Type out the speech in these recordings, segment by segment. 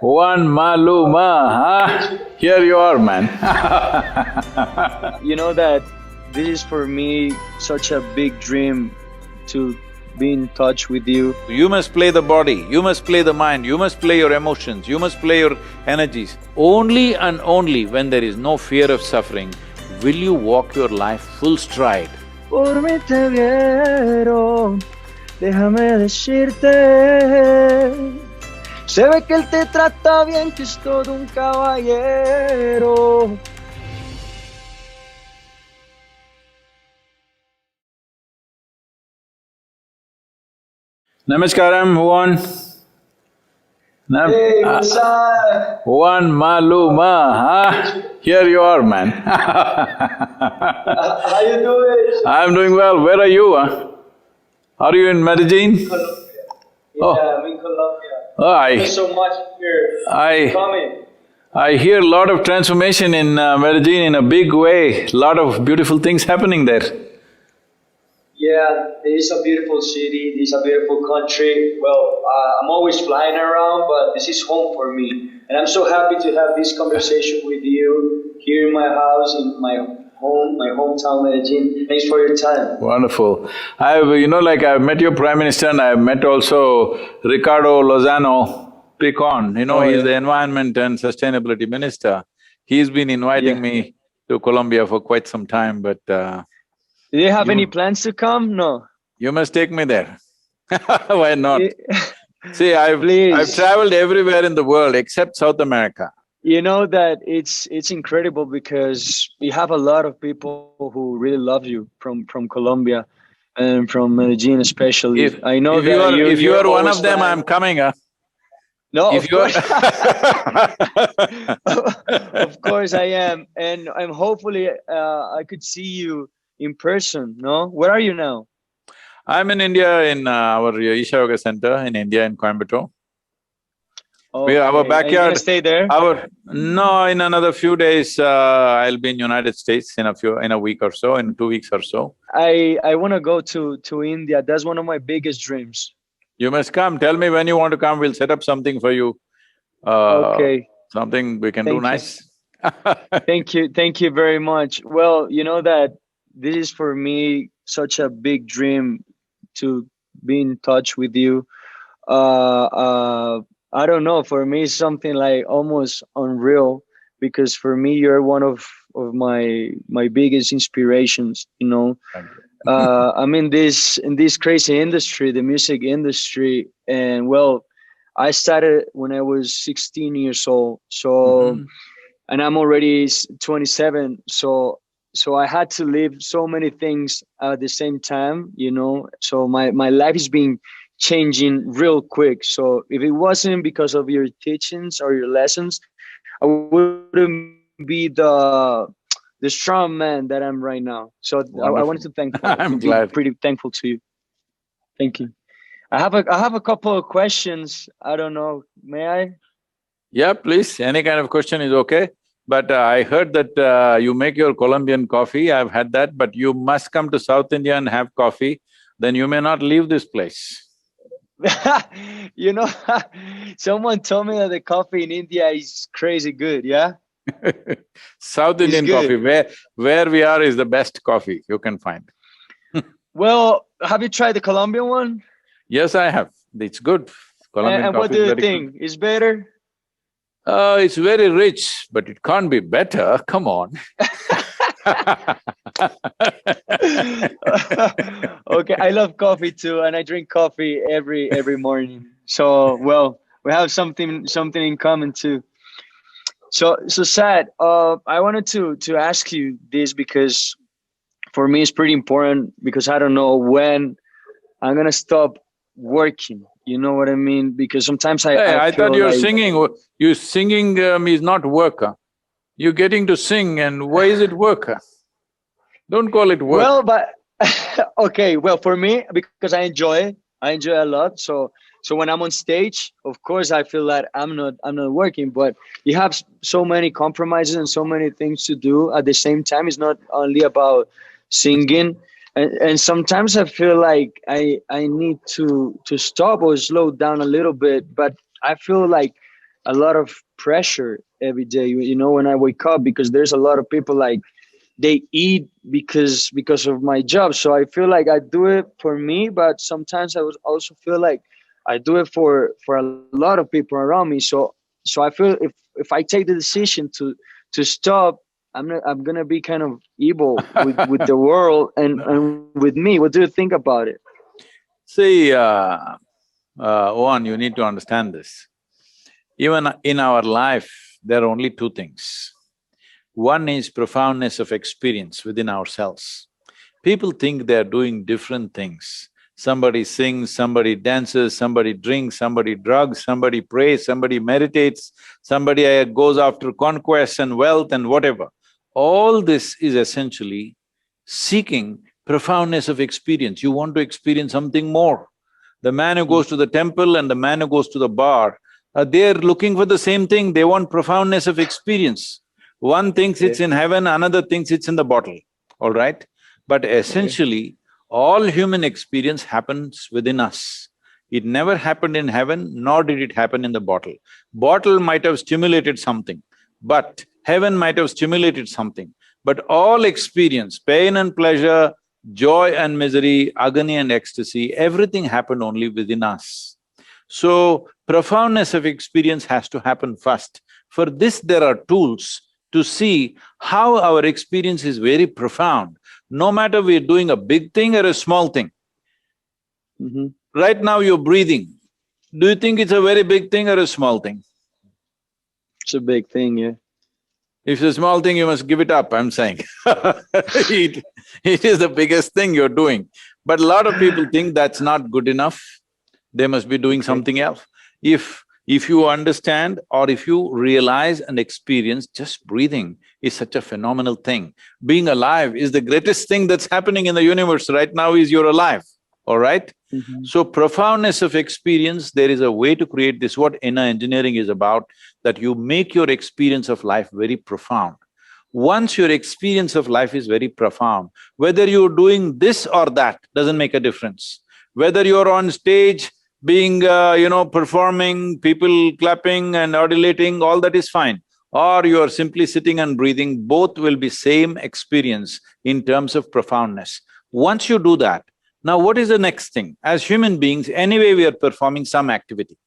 One Maluma, huh? Here you are, man. You know that this is for me such a big dream to be in touch with you. You must play the body, you must play the mind, you must play your emotions, you must play your energies. Only and only when there is no fear of suffering will you walk your life full stride. Por mí te vieron, déjame decirte. Se ve que él te trata bien, que es todo un caballero. Namaskaram, one. Hey, what's up? One Maluma, huh? Here you are, man. How you doing? I'm doing well. Where are you, huh? Are you in Medellin? Colombia. Oh. Yeah, I'm in Colombia. Oh, Thank you so much for coming. I hear a lot of transformation in Medellin in a big way, a lot of beautiful things happening there. Yeah, it is a beautiful city, it is a beautiful country. Well, I'm always flying around, but this is home for me. And I'm so happy to have this conversation with you here in my house, in my home, my hometown, Medellin. Thanks for your time. Wonderful. I've met your Prime Minister and I've met also Ricardo Lozano Picon, he's the Environment and Sustainability Minister. He's been inviting me to Colombia for quite some time, but do you have any plans to come? No. You must take me there. Why not? See, I've Please. traveled everywhere in the world except South America. You know that it's incredible because we have a lot of people who really love you from Colombia and from Medellin especially. I know if that if you are one always of them, flying. I'm coming, huh? No, If of you are course. Of course I am, and I'm hopefully I could see you in person. No, where are you now? I'm in India in our Isha Yoga Center in India in Coimbatore. Okay. Our backyard… Are you gonna stay there? No, in another few days, I'll be in United States in a week or so, in 2 weeks or so. I want to go to India. That's one of my biggest dreams. You must come. Tell me when you want to come, we'll set up something for you. Okay. Something we can do nice. Thank you very much. Well, you know that this is for me such a big dream to be in touch with you. I don't know, for me it's something like almost unreal because for me you're one of my biggest inspirations, you know. Thank you. I'm in this crazy industry, the music industry, and well, I started when I was 16 years old. So and I'm already 27, so I had to live so many things at the same time, you know. So my life is being changing real quick. So if it wasn't because of your teachings or your lessons, I wouldn't be the strong man that I'm right now. So I wanted to thank I'm be glad. pretty thankful to you. Thank you. I have a couple of questions. I don't know, may I? Yeah, please, any kind of question is okay. But I heard that you make your Colombian coffee, I've had that, but you must come to South India and have coffee, then you may not leave this place. You know, someone told me that the coffee in India is crazy good, yeah? South Indian coffee, where we are is the best coffee you can find. Well, have you tried the Colombian one? Yes, I have. It's good. Colombian And coffee what do is you very think? Is better? It's very rich, but it can't be better, come on. Okay, I love coffee too, and I drink coffee every morning. So, well, we have something in common too. So Sad. I wanted to ask you this because for me it's pretty important because I don't know when I'm gonna stop working. You know what I mean? Because sometimes Hey, I feel thought you're like, singing. You singing is not work. Huh? You're getting to sing, and why is it work? Huh? Don't call it work. well, but okay, well, for me, because I enjoy it, I enjoy it a lot. So when I'm on stage, of course, I feel that I'm not working. But you have so many compromises and so many things to do at the same time. It's not only about singing, and sometimes I feel like I need to stop or slow down a little bit. But I feel like a lot of pressure every day. You know, when I wake up, because there's a lot of people like they eat because of my job. So I feel like I do it for me, but sometimes I was also feel like I do it for a lot of people around me. So I feel if I take the decision to stop, I'm gonna be kind of evil with the world and with me. What do you think about it? See, Owen, you need to understand this. Even in our life, there are only two things. One is profoundness of experience within ourselves. People think they are doing different things. Somebody sings, somebody dances, somebody drinks, somebody drugs, somebody prays, somebody meditates, somebody goes after conquest and wealth and whatever. All this is essentially seeking profoundness of experience. You want to experience something more. The man who goes to the temple and the man who goes to the bar, they're looking for the same thing, they want profoundness of experience. One thinks Okay. it's in heaven, another thinks it's in the bottle, all right? But Okay. essentially, all human experience happens within us. It never happened in heaven, nor did it happen in the bottle. Bottle might have stimulated something, but heaven might have stimulated something. But all experience, pain and pleasure, joy and misery, agony and ecstasy, everything happened only within us. So, profoundness of experience has to happen first. For this, there are tools to see how our experience is very profound, no matter we're doing a big thing or a small thing. Mm-hmm. Right now you're breathing. Do you think it's a very big thing or a small thing? It's a big thing, yeah. If it's a small thing, you must give it up, I'm saying it is the biggest thing you're doing. But a lot of people think that's not good enough, they must be doing Okay. something else. If you understand or if you realize and experience, just breathing is such a phenomenal thing. Being alive is the greatest thing that's happening in the universe right now is you're alive, all right? Mm-hmm. So profoundness of experience, there is a way to create this, what inner engineering is about, that you make your experience of life very profound. Once your experience of life is very profound, whether you're doing this or that doesn't make a difference. Whether you're on stage being, performing, people clapping and adulating, all that is fine. Or you're simply sitting and breathing, both will be same experience in terms of profoundness. Once you do that, now what is the next thing? As human beings, anyway we are performing some activity.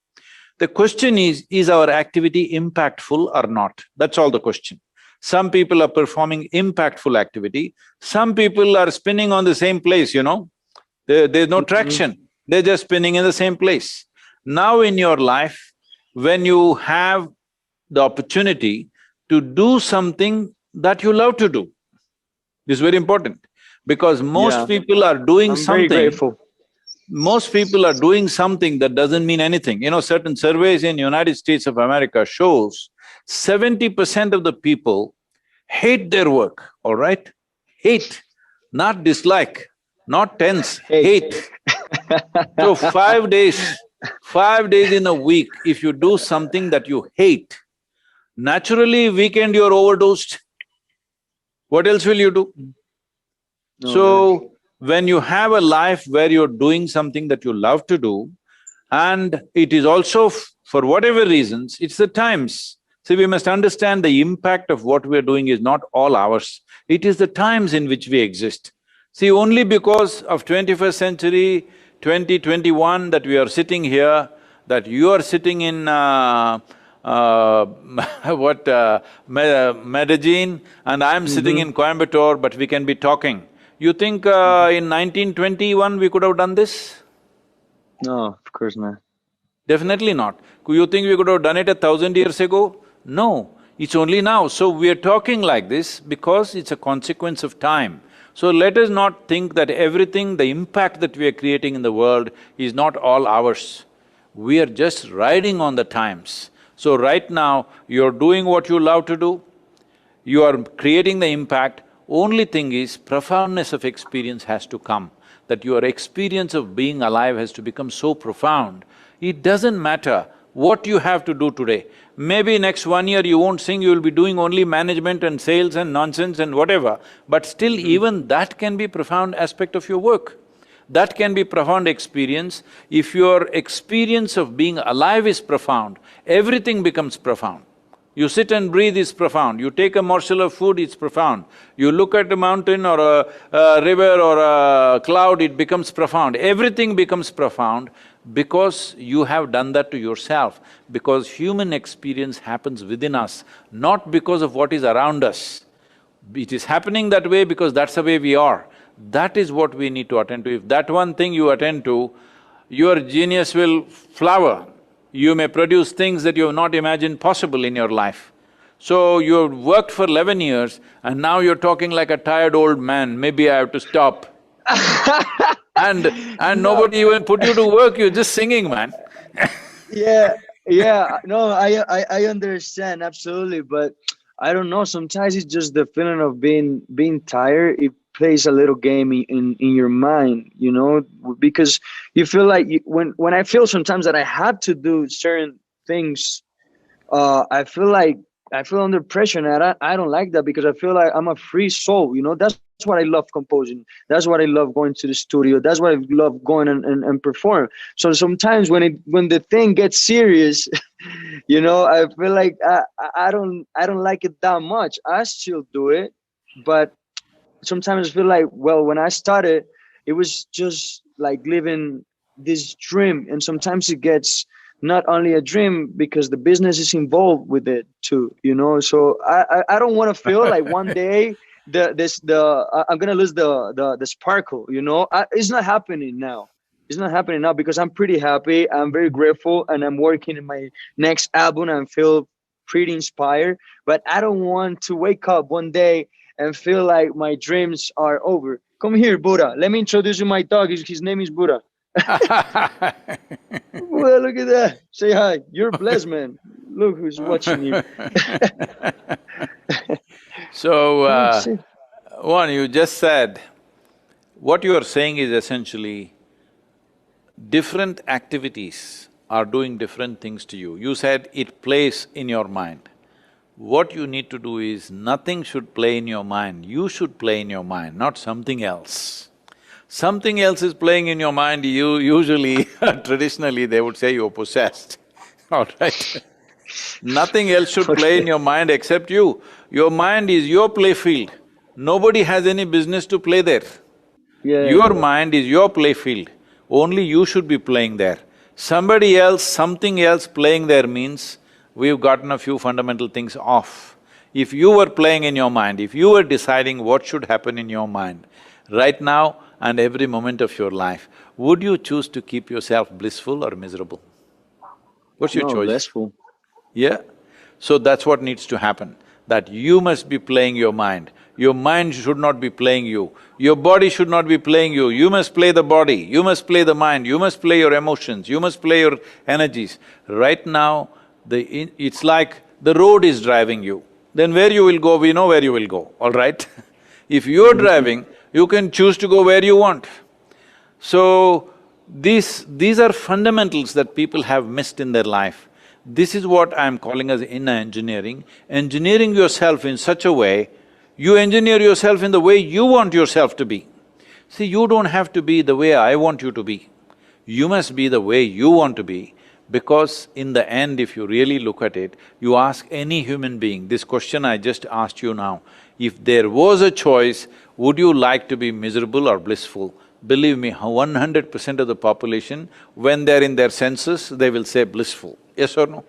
The question is our activity impactful or not? That's all the question. Some people are performing impactful activity, some people are spinning on the same place, there's no Mm-hmm. traction, they're just spinning in the same place. Now in your life, when you have the opportunity to do something that you love to do, this is very important, because Yeah, I'm very grateful. most people are doing something that doesn't mean anything. Certain surveys in United States of America shows 70% of the people hate their work, all right? Hate, not dislike, not tense, Hey. hate. So 5 days in a week, if you do something that you hate, naturally weekend you're overdosed. What else will you do? No, man. So, when you have a life where you're doing something that you love to do, and it is also for whatever reasons, it's the times. See, we must understand the impact of what we're doing is not all ours, it is the times in which we exist. See, only because of 21st century, 2021 that we are sitting here, that you are sitting in Medellin and I'm sitting Mm-hmm. in Coimbatore, but we can be talking. You think in 1921 we could have done this? No, of course not. Definitely not. You think we could have done it 1,000 years ago? No, it's only now. So we are talking like this because it's a consequence of time. So let us not think that everything, the impact that we are creating in the world is not all ours. We are just riding on the times. So right now, you're doing what you love to do, you are creating the impact. Only thing is, profoundness of experience has to come, that your experience of being alive has to become so profound. It doesn't matter what you have to do today. Maybe next 1 year you won't sing, you will be doing only management and sales and nonsense and whatever, but still even that can be profound aspect of your work. That can be profound experience. If your experience of being alive is profound, everything becomes profound. You sit and breathe is profound, you take a morsel of food, it's profound. You look at a mountain or a river or a cloud, it becomes profound. Everything becomes profound because you have done that to yourself, because human experience happens within us, not because of what is around us. It is happening that way because that's the way we are. That is what we need to attend to. If that one thing you attend to, your genius will flower. You may produce things that you have not imagined possible in your life. So you've worked for 11 years and now you're talking like a tired old man, maybe I have to stop. And No. nobody even put you to work, you're just singing, man. Yeah. No, I understand absolutely, but I don't know. Sometimes it's just the feeling of being tired. It plays a little game in your mind, you know, because you feel like when I feel sometimes that I have to do certain things, I feel under pressure, and I don't like that because I feel like I'm a free soul. You know, that's what I love composing. That's what I love going to the studio. That's what I love going and perform. So sometimes when the thing gets serious, you know, I feel like I don't like it that much. I still do it, but sometimes I feel like, well, when I started, it was just like living this dream, and sometimes it gets not only a dream because the business is involved with it too, you know. So I don't want to feel like one day I'm gonna lose the sparkle, you know. It's not happening now. It's not happening now because I'm pretty happy. I'm very grateful, and I'm working in my next album and feel pretty inspired. But I don't want to wake up one day and feel like my dreams are over. Come here, Buddha. Let me introduce you my dog. His name is Buddha. Well, look at that. Say hi. You're blessed, man. Look who's watching you. So, one, you just said, what you are saying is essentially different activities are doing different things to you. You said it plays in your mind. What you need to do is, nothing should play in your mind, you should play in your mind, not something else. Something else is playing in your mind, you usually traditionally they would say you're possessed, all right? Nothing else should play in your mind except you. Your mind is your play field. Nobody has any business to play there. Your mind is your play field. Only you should be playing there. Somebody else, something else playing there means we've gotten a few fundamental things off. If you were playing in your mind, if you were deciding what should happen in your mind, right now and every moment of your life, would you choose to keep yourself blissful or miserable? What's your choice? Blissful. Yeah? So that's what needs to happen, that you must be playing your mind. Your mind should not be playing you. Your body should not be playing you. You must play the body, you must play the mind, you must play your emotions, you must play your energies. Right now, it's like the road is driving you. Then where you will go, we know where you will go, all right? If you're driving, you can choose to go where you want. So, these are fundamentals that people have missed in their life. This is what I'm calling as inner engineering. Engineering yourself in such a way, you engineer yourself in the way you want yourself to be. See, you don't have to be the way I want you to be. You must be the way you want to be, because in the end, if you really look at it, you ask any human being, this question I just asked you now, if there was a choice, would you like to be miserable or blissful? Believe me, 100% of the population, when they're in their senses, they will say blissful. Yes or no?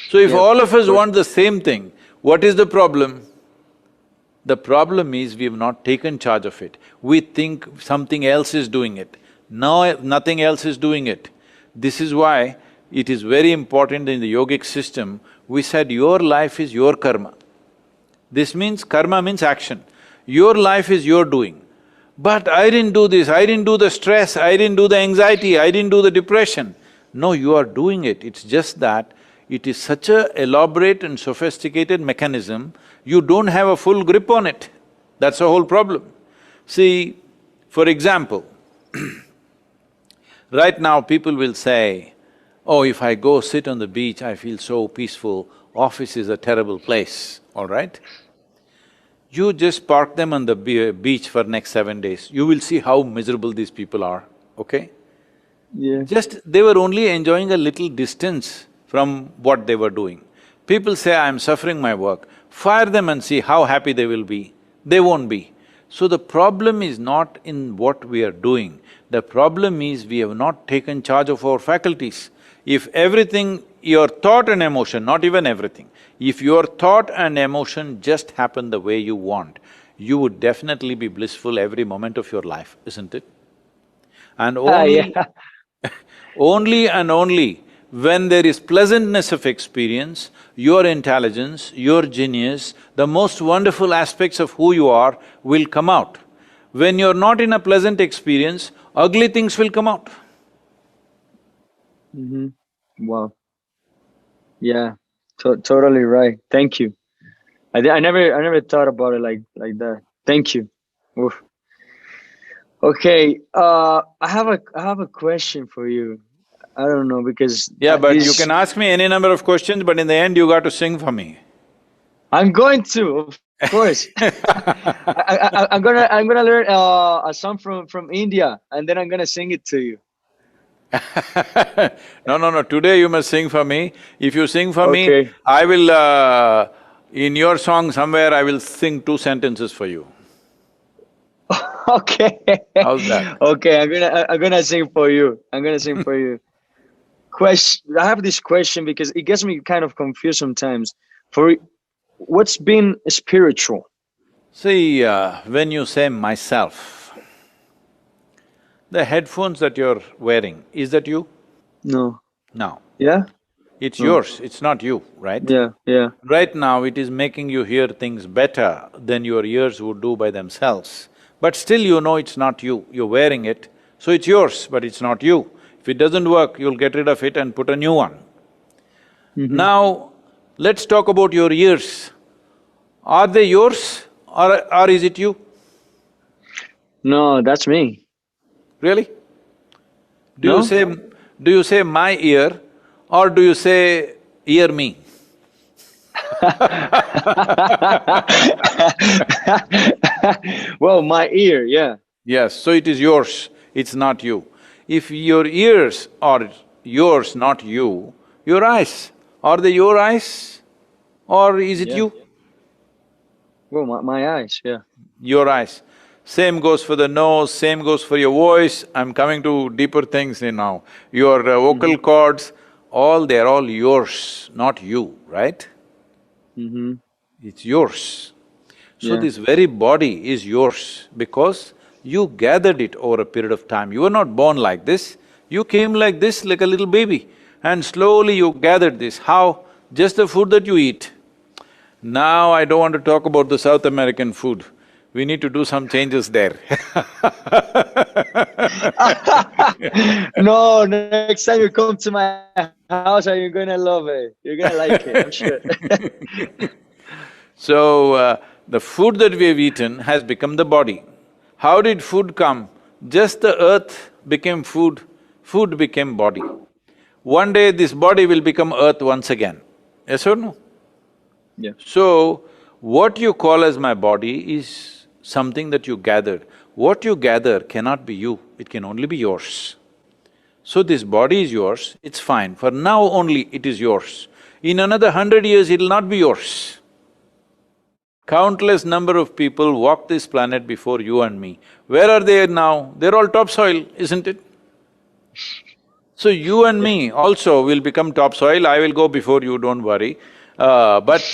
So if all of us want the same thing, what is the problem? The problem is we've not taken charge of it. We think something else is doing it. No, nothing else is doing it. This is why it is very important in the yogic system, we said your life is your karma. This means, karma means action. Your life is your doing. But I didn't do this, I didn't do the stress, I didn't do the anxiety, I didn't do the depression. No, you are doing it, it's just that it is such a elaborate and sophisticated mechanism, you don't have a full grip on it. That's the whole problem. See, for example, right now people will say, oh, if I go sit on the beach, I feel so peaceful, office is a terrible place, all right? You just park them on the beach for next 7 days, you will see how miserable these people are, okay? Yeah. They were only enjoying a little distance from what they were doing. People say, I'm suffering my work, fire them and see how happy they will be. They won't be. So the problem is not in what we are doing, the problem is we have not taken charge of our faculties. If everything, your thought and emotion, not even everything, if your thought and emotion just happen the way you want, you would definitely be blissful every moment of your life, isn't it? And only Yeah. only and only when there is pleasantness of experience, your intelligence, your genius, the most wonderful aspects of who you are will come out. When you're not in a pleasant experience, ugly things will come out. Wow. Yeah. Totally right. Thank you. I never thought about it like that. Thank you. Oof. Okay. I have a question for you. I don't know because Yeah, but you this can ask me any number of questions, but in the end you got to sing for me. I'm going to, of course. I'm gonna learn a song from India, and then I'm gonna sing it to you. No, today you must sing for me. If you sing for me, Okay. I will… in your song somewhere I will sing 2 sentences for you. Okay. How's that? Okay. I'm gonna sing for you. I'm gonna sing for you. Question. I have this question because it gets me kind of confused sometimes. For what's been spiritual? See, when you say myself, the headphones that you're wearing, is that you? No. No. Yeah. It's No. yours, it's not you, right? Yeah. Yeah. Right now, it is making you hear things better than your ears would do by themselves. But still you know it's not you, you're wearing it, so it's yours, but it's not you. If it doesn't work, you'll get rid of it and put a new one. Mm-hmm. Now, let's talk about your ears. Are they yours or is it you? No, that's me. Really? Do you No. say… do you say my ear or do you say ear me? Well, my ear, yeah. Yes, so it is yours, it's not you. If your ears are yours, not you, your eyes, are they your eyes or is it Yeah. you? Well, my eyes, yeah. Your eyes. Same goes for the nose, same goes for your voice. I'm coming to deeper things now. Your vocal Mm-hmm. cords, they're all yours, not you, right? Mm-hmm. It's yours. So Yeah. this very body is yours because you gathered it over a period of time. You were not born like this, you came like this, like a little baby, and slowly you gathered this. How? Just the food that you eat. Now I don't want to talk about the South American food. We need to do some changes there. No, next time you come to my house, are you gonna love it? You're gonna like it, I'm sure. So, the food that we have eaten has become the body. How did food come? Just the earth became food, food became body. One day this body will become earth once again, yes or no? Yeah. So, what you call as my body is something that you gathered. What you gather cannot be you, it can only be yours. So this body is yours, it's fine, for now only it is yours. In another 100 years, it'll not be yours. Countless number of people walk this planet before you and me. Where are they now? They're all topsoil, isn't it? So you and Yeah. me also will become topsoil, I will go before you, don't worry. But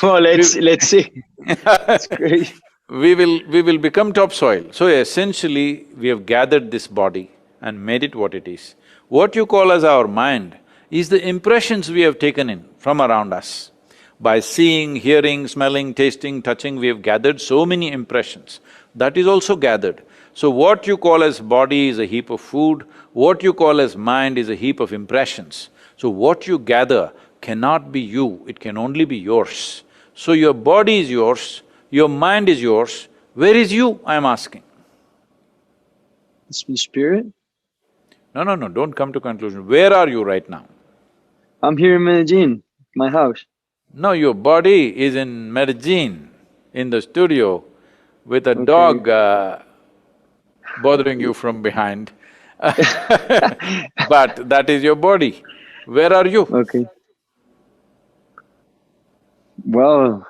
Well, we let's see. It's great. we will become topsoil. So essentially, we have gathered this body and made it what it is. What you call as our mind is the impressions we have taken in from around us. By seeing, hearing, smelling, tasting, touching, we have gathered so many impressions. That is also gathered. So what you call as body is a heap of food, what you call as mind is a heap of impressions. So what you gather cannot be you, it can only be yours. So your body is yours, your mind is yours, where is you, I'm asking? It's the spirit. No, don't come to conclusion. Where are you right now? I'm here in Medellin, my house. No, your body is in Medellin, in the studio, with a Okay. dog bothering you from behind. But that is your body. Where are you? Okay. Well,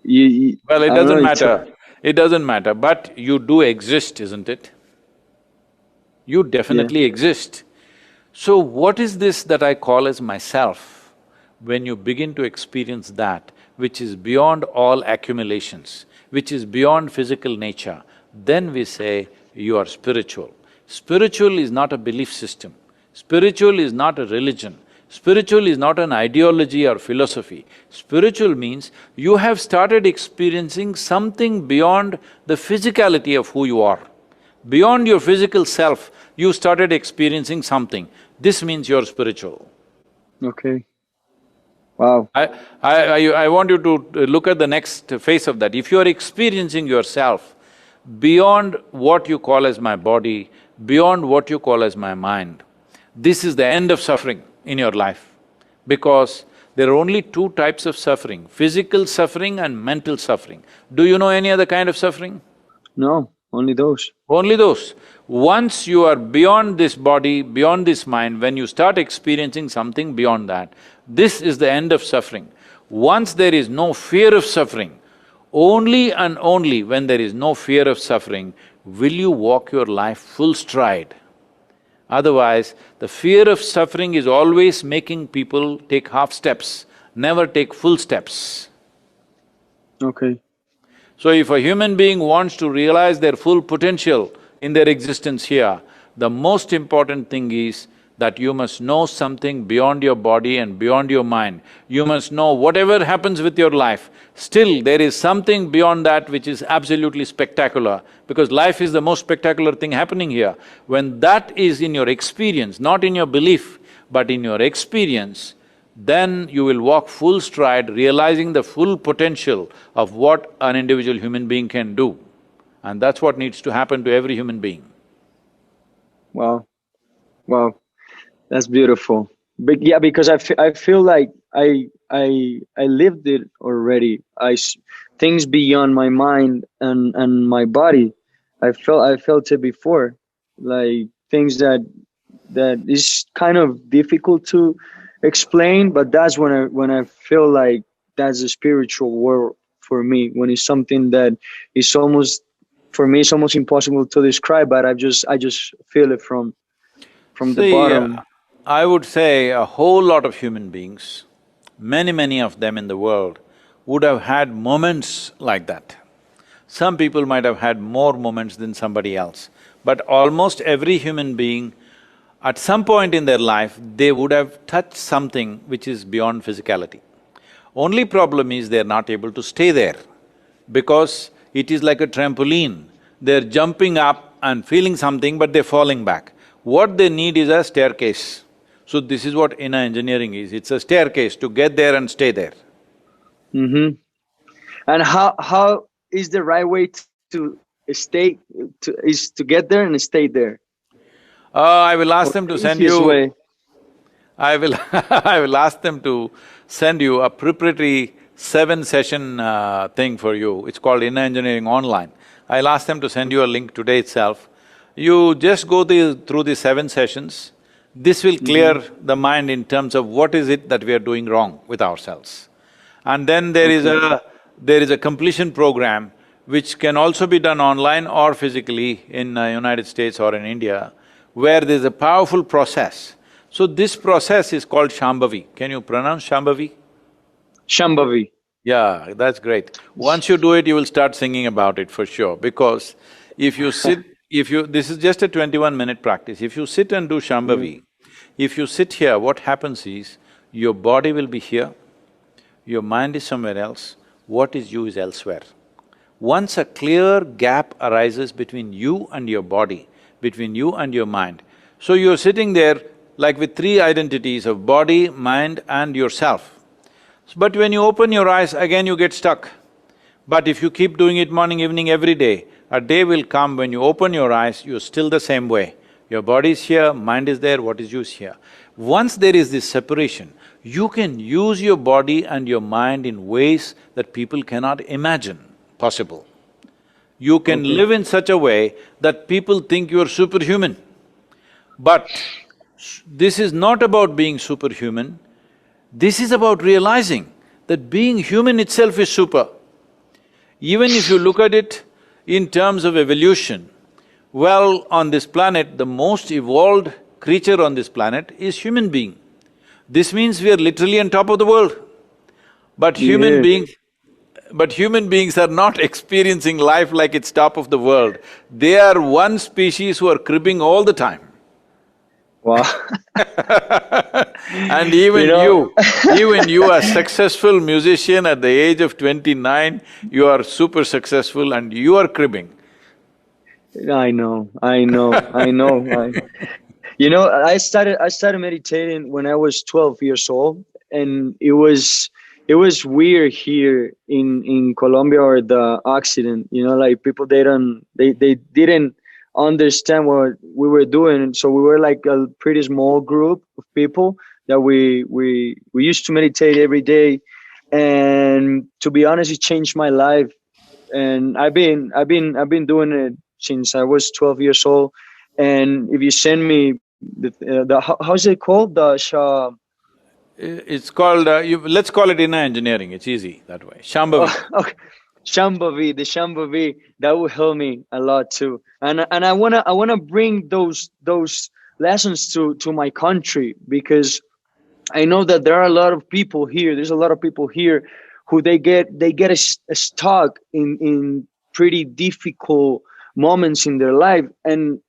you Well, it I don't know. doesn't matter. It doesn't matter, but you do exist, isn't it? You Yeah. definitely exist. So what is this that I call as myself? When you begin to experience that, which is beyond all accumulations, which is beyond physical nature, then we say you are spiritual. Spiritual is not a belief system. Spiritual is not a religion. Spiritual is not an ideology or philosophy. Spiritual means you have started experiencing something beyond the physicality of who you are. Beyond your physical self, you started experiencing something. This means you're spiritual. Okay. Wow. I want you to look at the next phase of that. If you are experiencing yourself beyond what you call as my body, beyond what you call as my mind, this is the end of suffering in your life. Because there are only two types of suffering, physical suffering and mental suffering. Do you know any other kind of suffering? No, only those. Only those. Once you are beyond this body, beyond this mind, when you start experiencing something beyond that, this is the end of suffering. Once there is no fear of suffering, only and only when there is no fear of suffering will you walk your life full stride. Otherwise, the fear of suffering is always making people take half steps, never take full steps. Okay. So if a human being wants to realize their full potential in their existence here, the most important thing is that you must know something beyond your body and beyond your mind. You must know whatever happens with your life, still there is something beyond that which is absolutely spectacular, because life is the most spectacular thing happening here. When that is in your experience, not in your belief, but in your experience, then you will walk full stride, realizing the full potential of what an individual human being can do. And that's what needs to happen to every human being. Wow. Wow. That's beautiful. But yeah, because I feel like I lived it already. Things beyond my mind and my body. I felt it before, like things that is kind of difficult to explain. But that's when I feel like that's a spiritual world for me. When it's something that is almost for me, it's almost impossible to describe. But I just feel it from the See, bottom. I would say a whole lot of human beings, many of them in the world, would have had moments like that. Some people might have had more moments than somebody else, but almost every human being, at some point in their life, they would have touched something which is beyond physicality. Only problem is they're not able to stay there, because it is like a trampoline. They're jumping up and feeling something, but they're falling back. What they need is a staircase. So this is what inner engineering is, it's a staircase to get there and stay there. Mm-hmm. And how is the right way to stay to get there and stay there? I will ask Or them the to send easiest you… way? I will I will ask them to send you a preparatory seven-session thing for you. It's called Inner Engineering Online. I'll ask them to send you a link today itself. You just go through the 7 sessions. This will Mm-hmm. clear the mind in terms of what is it that we are doing wrong with ourselves. And then Okay. there is a completion program which can also be done online or physically in United States or in India, where there's a powerful process. So this process is called Shambhavi. Can you pronounce Shambhavi? Shambhavi. Yeah, that's great. Once you do it, you will start singing about it for sure, because this is just a 21-minute practice. If you sit and do Yeah. Shambhavi, if you sit here, what happens is, your body will be here, your mind is somewhere else, what is you is elsewhere. Once a clear gap arises between you and your body, between you and your mind, so you're sitting there like with three identities of body, mind and yourself. But when you open your eyes, again you get stuck. But if you keep doing it morning, evening, every day, a day will come when you open your eyes, you're still the same way. Your body is here, mind is there, what is you is here. Once there is this separation, you can use your body and your mind in ways that people cannot imagine possible. You can live in such a way that people think you're superhuman. But this is not about being superhuman, this is about realizing that being human itself is super. Even if you look at it in terms of evolution, well, on this planet, the most evolved creature on this planet is human being. This means we are literally on top of the world. But human beings are not experiencing life like it's top of the world. They are one species who are cribbing all the time. Wow. And even you are successful musician at the age of 29, you are super successful and you are cribbing. I know. You know, I started meditating when I was 12 years old, and it was weird here in Colombia or the Occident. You know, like people they didn't understand what we were doing, and so we were like a pretty small group of people that we used to meditate every day, and to be honest, it changed my life. And I've been doing it since I was 12 years old. And if you send me how's it called, It's called… let's call it inner engineering, it's easy that way, Shambhavi. okay, the Shambhavi, that will help me a lot too. And I wanna bring those lessons to my country, because I know that there are a lot of people here. There's a lot of people here who they get stuck in pretty difficult moments in their life, and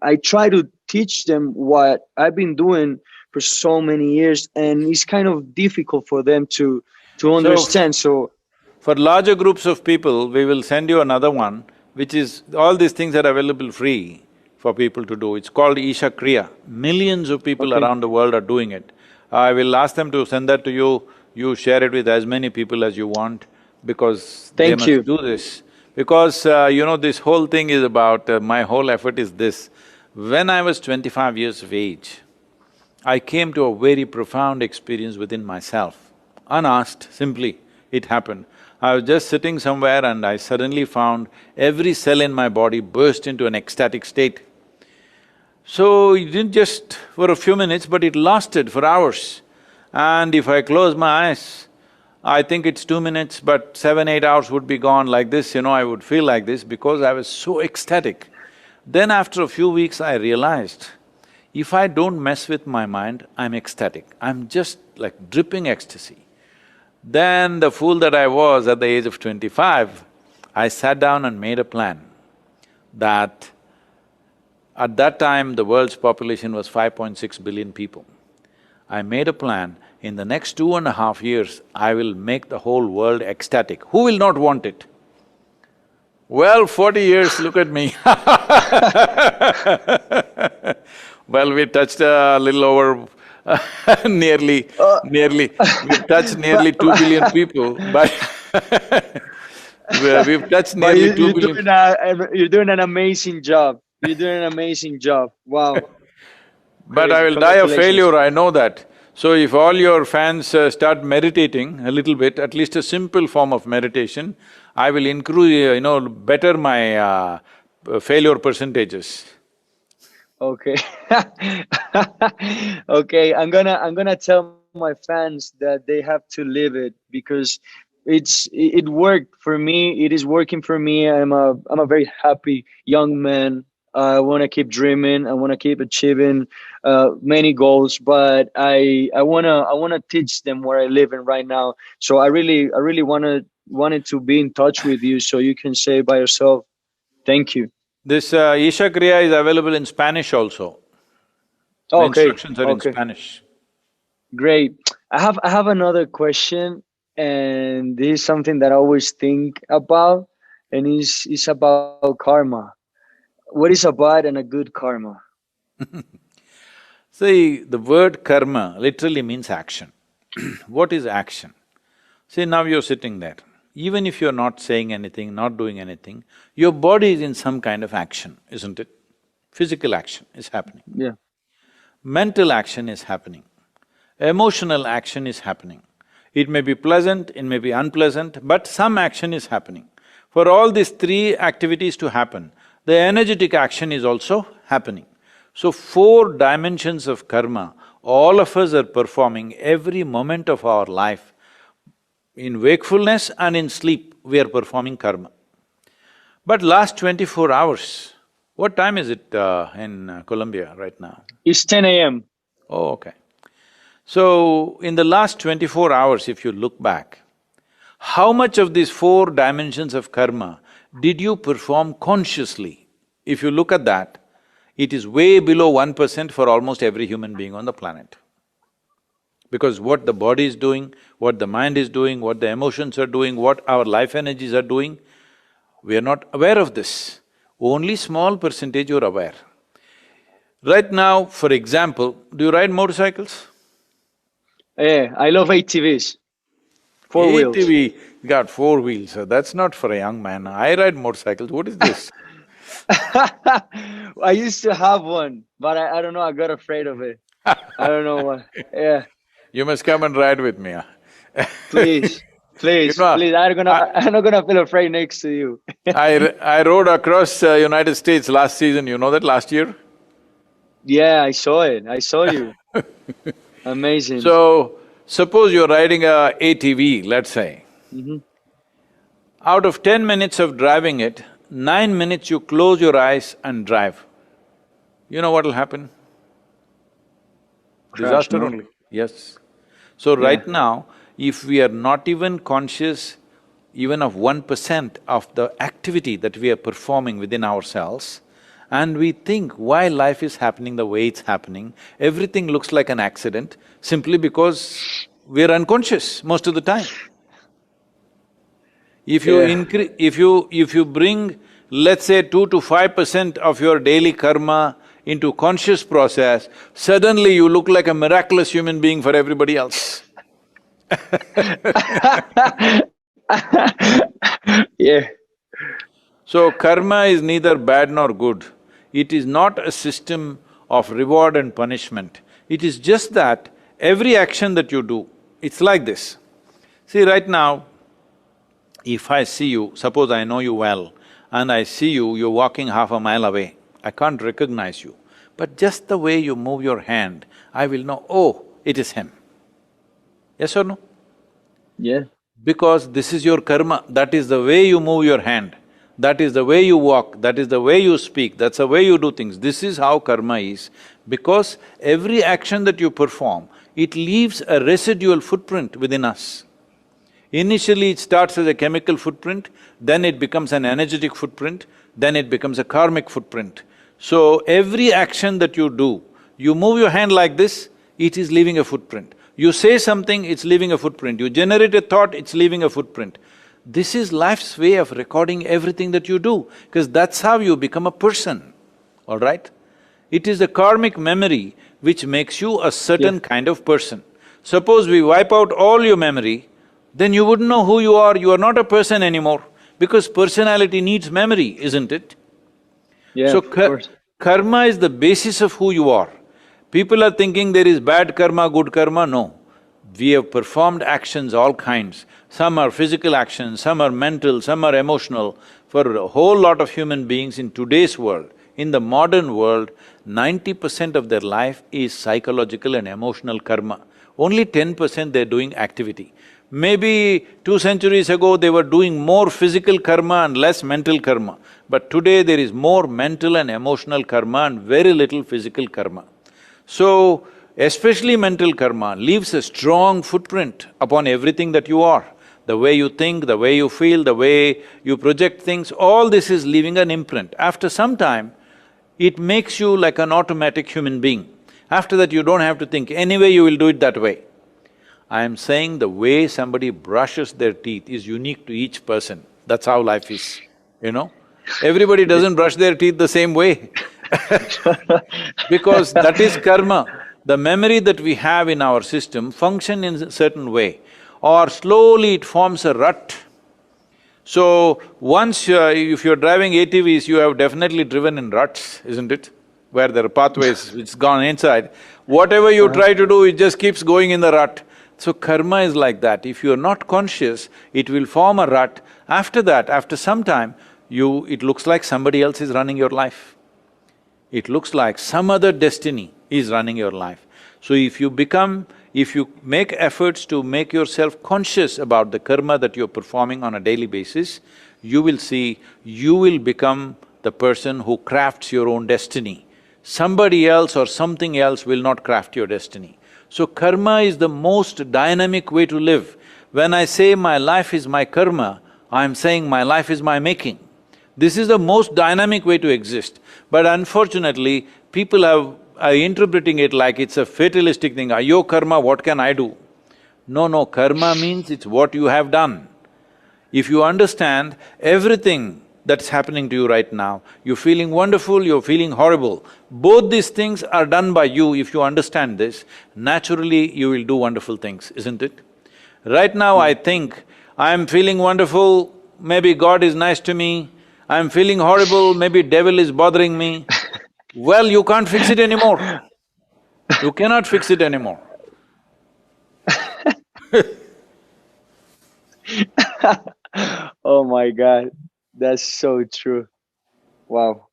I try to teach them what I've been doing for so many years, and it's kind of difficult for them to understand. So for larger groups of people, we will send you another one, which is… all these things are available free for people to do. It's called Isha Kriya. Millions of people around the world are doing it. I will ask them to send that to you. You share it with as many people as you want, because they must do this. Because this whole thing is about… my whole effort is this. When I was 25 years of age, I came to a very profound experience within myself. Unasked, simply, it happened. I was just sitting somewhere and I suddenly found every cell in my body burst into an ecstatic state. So it didn't just for a few minutes, but it lasted for hours. And if I close my eyes, I think it's 2 minutes, but 7, 8 hours would be gone like this, I would feel like this because I was so ecstatic. Then after a few weeks, I realized, if I don't mess with my mind, I'm ecstatic. I'm just like dripping ecstasy. Then the fool that I was at the age of 25, I sat down and made a plan that at that time the world's population was 5.6 billion people. I made a plan, in the next 2.5 years, I will make the whole world ecstatic. Who will not want it? Well, 40 years, look at me. Well, we touched a little over we've touched nearly 2 billion people, but we've touched nearly 2 billion. You're doing an amazing job. You're doing an amazing job. Wow. But I will die of failure, I know that. So if all your fans start meditating a little bit, at least a simple form of meditation, I will increase, better my failure percentages. Okay. Okay, I'm gonna tell my fans that they have to live it, because it worked for me. It is working for me. I'm a very happy young man. I want to keep dreaming. I want to keep achieving many goals, but I wanna teach them where I live in right now. So I really wanted to be in touch with you, so you can say by yourself, thank you. This Isha Kriya is available in Spanish also. The instructions are in Spanish. Great. I have another question, and this is something that I always think about, and it's about karma. What is a bad and a good karma? See, the word karma literally means action. What is action? See, now you're sitting there. Even if you're not saying anything, not doing anything, your body is in some kind of action, isn't it? Physical action is happening. Yeah. Mental action is happening. emotional action is happening. It may be pleasant, it may be unpleasant, but some action is happening. For all these three activities to happen, the energetic action is also happening. So, four dimensions of karma, all of us are performing every moment of our life. In wakefulness and in sleep, we are performing karma. But last 24 hours, what time is it in Colombia right now? It's 10 a.m. Oh, okay. So, in the last 24 hours, if you look back, how much of these four dimensions of karma did you perform consciously? If you look at that, it is way below 1% for almost every human being on the planet. Because what the body is doing, what the mind is doing, what the emotions are doing, what our life energies are doing, we are not aware of this. Only small percentage you're aware. Right now, for example, do you ride motorcycles? Yeah, I love ATVs. 4 wheels. ATV got 4 wheels, so that's not for a young man. I ride motorcycles, what is this? I used to have one, but I don't know, I got afraid of it. I don't know why. Yeah, You must come and ride with me. please, please, You know, please. I, I'm not gonna feel afraid next to you. I rode across United States last season, you know that, last year? Yeah, I saw it. I saw you. Amazing. So, suppose you're riding a ATV, let's say. Mhm. Out of 10 minutes of driving it, 9 minutes you close your eyes and drive. You know what'll happen? Crash, Disaster no? only. Yes. So Yeah. right now, if we are not even conscious even of 1% of the activity that we are performing within ourselves, and we think why life is happening the way it's happening, everything looks like an accident simply because we're unconscious most of the time. If you Yeah. if you bring, let's say 2 to 5% of your daily karma into conscious process, suddenly you look like a miraculous human being for everybody else. Yeah. So karma is neither bad nor good. It is not a system of reward and punishment. It is just that every action that you do, it's like this. See, right now, if I see you, suppose I know you well, and I see you, you're walking half a mile away, I can't recognize you. But just the way you move your hand, I will know, oh, it is him. Yes or no? Yeah. Because this is your karma, that is the way you move your hand, that is the way you walk, that is the way you speak, that's the way you do things. This is how karma is. Because every action that you perform, it leaves a residual footprint within us. Initially it starts as a chemical footprint, then it becomes an energetic footprint, then it becomes a karmic footprint. So every action that you do, you move your hand like this, it is leaving a footprint. You say something, it's leaving a footprint. You generate a thought, it's leaving a footprint. This is life's way of recording everything that you do, because that's how you become a person, all right? It is the karmic memory which makes you a certain kind of person. Suppose we wipe out all your memory, then you wouldn't know who you are not a person anymore, because personality needs memory, isn't it? Yeah, So of course. karma is the basis of who you are. People are thinking there is bad karma, good karma, no. We have performed actions all kinds. Some are physical actions, some are mental, some are emotional. For a whole lot of human beings in today's world, in the modern world, 90% of their life is psychological and emotional karma. Only 10% they're doing activity. Maybe 2 centuries ago, they were doing more physical karma and less mental karma. But today, there is more mental and emotional karma and very little physical karma. So, especially mental karma leaves a strong footprint upon everything that you are. The way you think, the way you feel, the way you project things, all this is leaving an imprint. After some time, it makes you like an automatic human being. After that, you don't have to think, anyway you will do it that way. I am saying the way somebody brushes their teeth is unique to each person. That's how life is, you know? Everybody doesn't brush their teeth the same way because that is karma. The memory that we have in our system function in a certain way, or slowly it forms a rut. So, once if you're driving ATVs, you have definitely driven in ruts, isn't it? Where there are pathways which gone inside. Whatever you try to do, it just keeps going in the rut. So karma is like that. If you are not conscious, it will form a rut. After that, after some time, it looks like somebody else is running your life. It looks like some other destiny is running your life. So if you make efforts to make yourself conscious about the karma that you're performing on a daily basis, you will see, you will become the person who crafts your own destiny. Somebody else or something else will not craft your destiny. So karma is the most dynamic way to live. When I say my life is my karma, I'm saying my life is my making. This is the most dynamic way to exist. But unfortunately, people are interpreting it like it's a fatalistic thing, your karma, what can I do? No, karma means it's what you have done. If you understand everything that's happening to you right now, you're feeling wonderful, you're feeling horrible, both these things are done by you. If you understand this, naturally you will do wonderful things, isn't it? Right now I think, I'm feeling wonderful, maybe God is nice to me, I'm feeling horrible, maybe devil is bothering me. Well, you can't fix it anymore. You cannot fix it anymore. Oh my God, that's so true. Wow.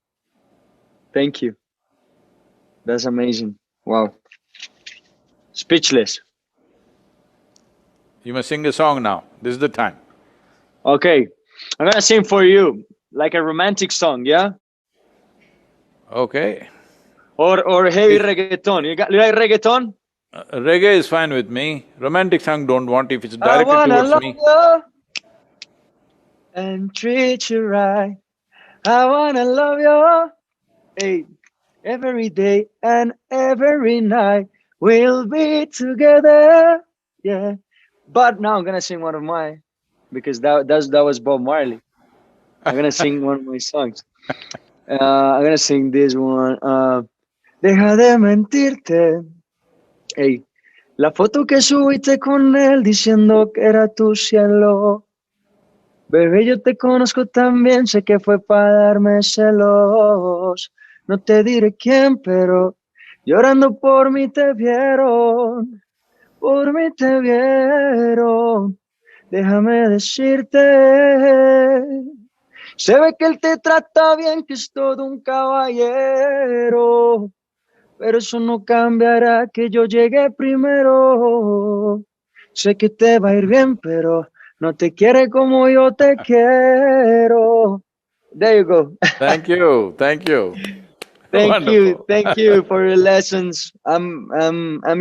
Thank you. That's amazing. Wow. Speechless. You must sing a song now, this is the time. Okay, I'm gonna sing for you, like a romantic song, yeah? Okay. Or heavy reggaeton. You like reggaeton? Reggae is fine with me, romantic song don't want if it's I directed wanna towards love me. you and treat you right. I wanna love you, hey, every day and every night. We'll be together, yeah. But now I'm gonna sing one of mine, because that was Bob Marley. I'm gonna sing one of my songs. I'm gonna sing this one. Deja de mentirte. Ey, la foto que subiste con él diciendo que era tu cielo. Bebé, yo te conozco también, sé que fue para darme celos. No te diré quién, pero llorando por mí te vieron. Por mí te vieron. Déjame decirte. Se ve que él te trata bien, que es todo un caballero. Pero eso no cambiará que yo llegué primero. Sé que te va a ir bien, pero no te quiere como yo te quiero. There you go. Thank you, thank you. Wonderful. Thank you for your lessons. I'm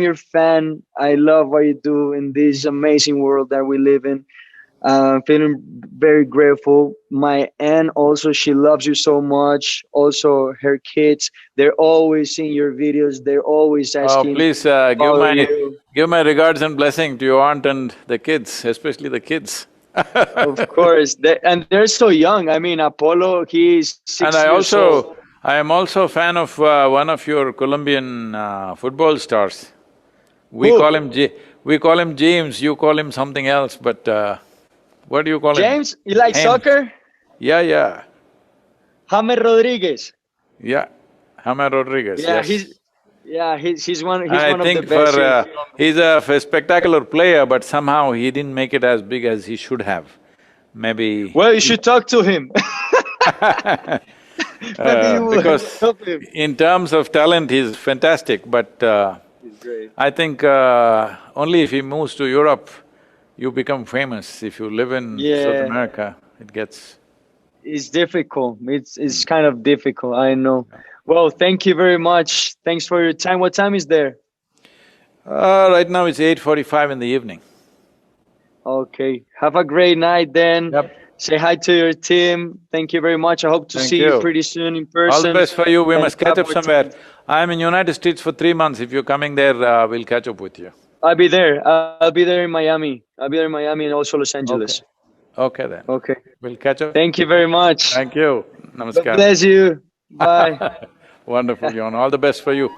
your fan. I love what you do in this amazing world that we live in. Feeling very grateful. My aunt also, she loves you so much. Also, her kids, they're always seeing your videos. They're always Oh, asking please about you. give my regards and blessing to your aunt and the kids, especially the kids. Of course, and they're so young. I mean, Apollo, he's And 6 years old. I am also a fan of one of your Colombian football stars. We Who? call him we call him James, you call him something else, but what do you call him? James, you like James. soccer? Yeah. James Rodriguez. Yeah, James Rodriguez, Yeah, yes. he's one And I of the think best. he's a spectacular player, but somehow he didn't make it as big as he should have. Maybe… Well, you should talk to him. Maybe you will because help him. in terms of talent, he's fantastic, but He's great. I think only if he moves to Europe, you become famous. If you live in South Yeah, America, it gets… it's difficult. It's kind of difficult. I know. Well, thank you very much. Thanks for your time. What time is there? Right now it's 8:45 in the evening. Okay. Have a great night then. Yep. Say hi to your team. Thank you very much. I hope to Thank see you you. pretty soon in All the person. best for you. We and must catch have up more somewhere. time. I'm in United States for 3 months. If you're coming there, we'll catch up with you. I'll be there. I'll be there in Miami. I'll be there in Miami and also Los Angeles. Okay then. Okay. We'll catch up. Thank you very much. Thank you. God Namaskar. bless you. Bye. Wonderful, Jon. All the best for you.